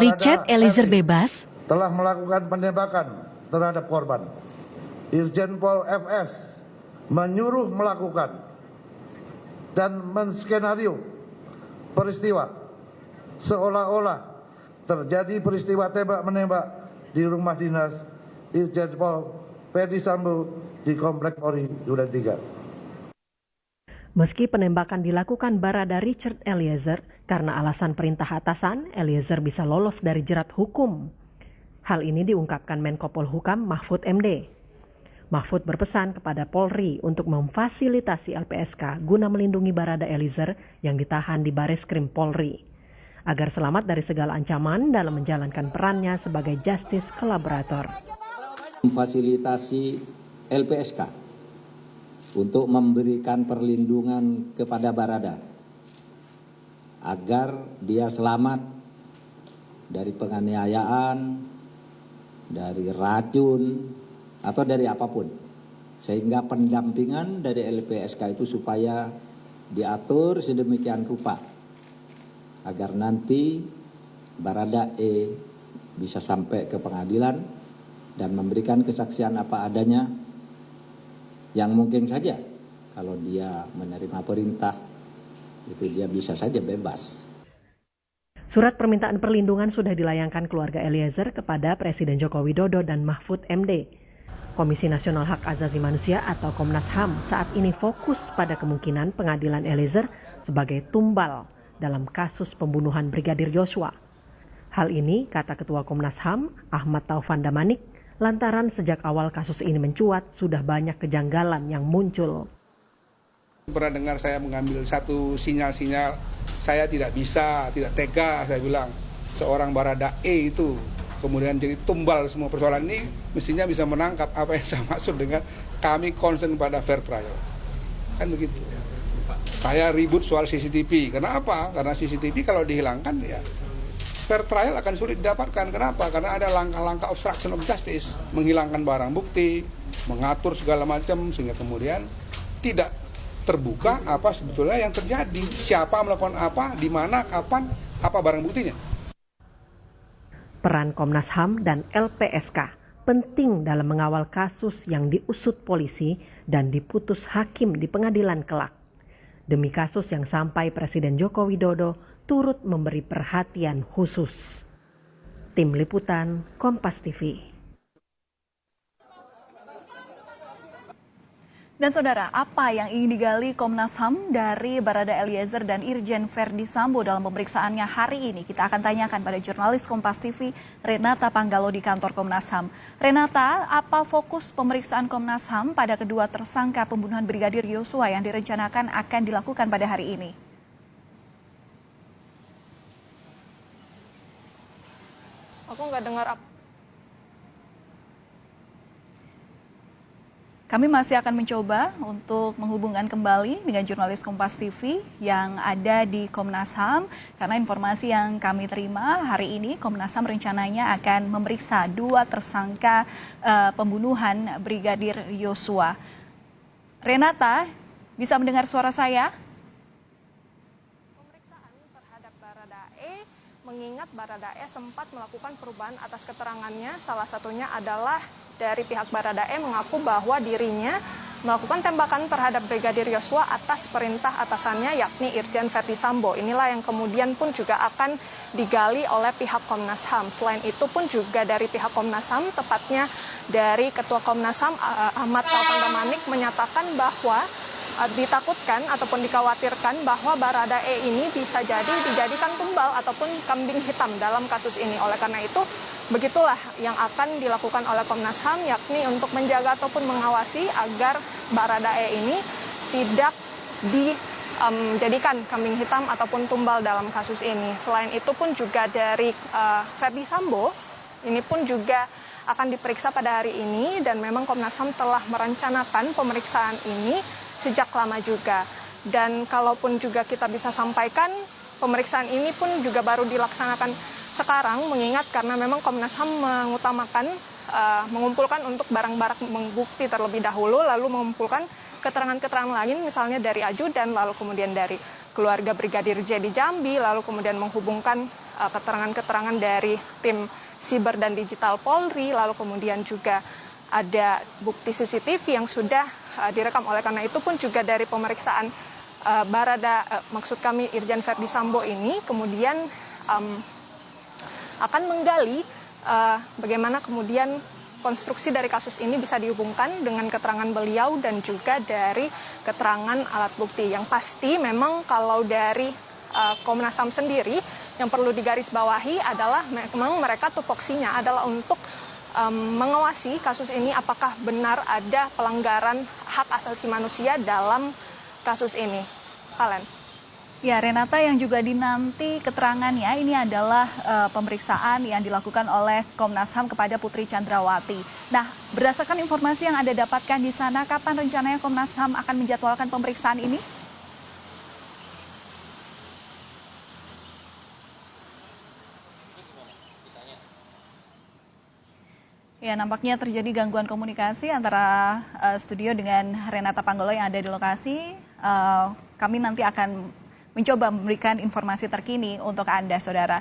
Richard Eliezer bebas telah melakukan penembakan terhadap korban. Irjen Pol FS menyuruh melakukan dan menskenario peristiwa seolah-olah terjadi peristiwa tembak-menembak di rumah dinas Irjen Pol Ferdi Sambo di Komplek Polri Duren 3. Meski penembakan dilakukan Barada Richard Eliezer karena alasan perintah atasan, Eliezer bisa lolos dari jerat hukum. Hal ini diungkapkan Menko Polhukam Mahfud MD. Mahfud berpesan kepada Polri untuk memfasilitasi LPSK guna melindungi Barada Eliezer yang ditahan di Bareskrim Polri, agar selamat dari segala ancaman dalam menjalankan perannya sebagai justice collaborator. Memfasilitasi LPSK untuk memberikan perlindungan kepada Barada agar dia selamat dari penganiayaan, dari racun, atau dari apapun, sehingga pendampingan dari LPSK itu supaya diatur sedemikian rupa agar nanti Barada E bisa sampai ke pengadilan dan memberikan kesaksian apa adanya, yang mungkin saja kalau dia menerima perintah itu dia bisa saja bebas. Surat permintaan perlindungan sudah dilayangkan keluarga Eliezer kepada Presiden Joko Widodo dan Mahfud MD. Komisi Nasional Hak Asasi Manusia atau Komnas HAM saat ini fokus pada kemungkinan pengadilan Eliezer sebagai tumbal dalam kasus pembunuhan Brigadir Yosua. Hal ini, kata Ketua Komnas HAM, Ahmad Taufan Damanik, lantaran sejak awal kasus ini mencuat, sudah banyak kejanggalan yang muncul. Pernah dengar saya mengambil satu sinyal-sinyal, saya tidak bisa, tidak tega, saya bilang, seorang Barada E itu kemudian jadi tumbal semua persoalan ini, mestinya bisa menangkap apa yang saya maksud dengan kami concern pada fair trial. Kan begitu. Saya ribut soal CCTV. Kenapa? Karena CCTV kalau dihilangkan ya fair trial akan sulit didapatkan. Kenapa? Karena ada langkah-langkah obstruction of justice, menghilangkan barang bukti, mengatur segala macam sehingga kemudian tidak terbuka apa sebetulnya yang terjadi, siapa melakukan apa, di mana, kapan, apa barang buktinya. Peran Komnas HAM dan LPSK penting dalam mengawal kasus yang diusut polisi dan diputus hakim di pengadilan kelak. Demi kasus yang sampai Presiden Joko Widodo turut memberi perhatian khusus. Tim Liputan, Kompas TV. Dan saudara, apa yang ingin digali Komnas HAM dari Barada Eliezer dan Irjen Ferdi Sambo dalam pemeriksaannya hari ini? Kita akan tanyakan pada jurnalis Kompas TV, Renata Panggalo di kantor Komnas HAM. Renata, apa fokus pemeriksaan Komnas HAM pada kedua tersangka pembunuhan Brigadir Yosua yang direncanakan akan dilakukan pada hari ini? Aku nggak dengar apa. Kami masih akan mencoba untuk menghubungkan kembali dengan jurnalis Kompas TV yang ada di Komnas HAM, karena informasi yang kami terima hari ini Komnas HAM rencananya akan memeriksa dua tersangka pembunuhan Brigadir Yosua. Renata, bisa mendengar suara saya? Pemeriksaan terhadap Baradae, mengingat Baradae sempat melakukan perubahan atas keterangannya, salah satunya adalah dari pihak Baradae mengaku bahwa dirinya melakukan tembakan terhadap Brigadir Yosua atas perintah atasannya yakni Irjen Ferdi Sambo. Inilah yang kemudian pun juga akan digali oleh pihak Komnas HAM. Selain itu pun juga dari pihak Komnas HAM, tepatnya dari Ketua Komnas HAM Ahmad Taufan Damanik menyatakan bahwa ditakutkan ataupun dikhawatirkan bahwa Baradae ini bisa jadi dijadikan tumbal ataupun kambing hitam dalam kasus ini. Oleh karena itu, begitulah yang akan dilakukan oleh Komnas HAM, yakni untuk menjaga ataupun mengawasi agar Baradae ini tidak dijadikan kambing hitam ataupun tumbal dalam kasus ini. Selain itu pun juga dari Ferdi Sambo, ini pun juga akan diperiksa pada hari ini, dan memang Komnas HAM telah merencanakan pemeriksaan ini sejak lama juga. Dan kalaupun juga kita bisa sampaikan, pemeriksaan ini pun juga baru dilaksanakan sekarang, mengingat karena memang Komnas HAM mengutamakan mengumpulkan untuk barang-barang bukti terlebih dahulu, lalu mengumpulkan keterangan-keterangan lain misalnya dari ajudan, lalu kemudian dari keluarga Brigadir J di Jambi, lalu kemudian menghubungkan keterangan-keterangan dari tim siber dan digital Polri, lalu kemudian juga ada bukti CCTV yang sudah direkam. Oleh karena itu pun juga dari pemeriksaan maksud kami Irjen Verdi Sambo ini kemudian akan menggali bagaimana kemudian konstruksi dari kasus ini bisa dihubungkan dengan keterangan beliau dan juga dari keterangan alat bukti. Yang pasti memang kalau dari Komnas HAM sendiri yang perlu digarisbawahi adalah memang mereka tupoksinya adalah untuk mengawasi kasus ini apakah benar ada pelanggaran hak asasi manusia dalam kasus ini. Valen. Ya, Renata, yang juga dinanti keterangannya ini adalah pemeriksaan yang dilakukan oleh Komnas HAM kepada Putri Chandrawati. Nah, berdasarkan informasi yang Anda dapatkan di sana, kapan rencananya Komnas HAM akan menjadwalkan pemeriksaan ini? Ya, nampaknya terjadi gangguan komunikasi antara studio dengan Renata Panggalo yang ada di lokasi. Kami nanti akan mencoba memberikan informasi terkini untuk Anda, saudara.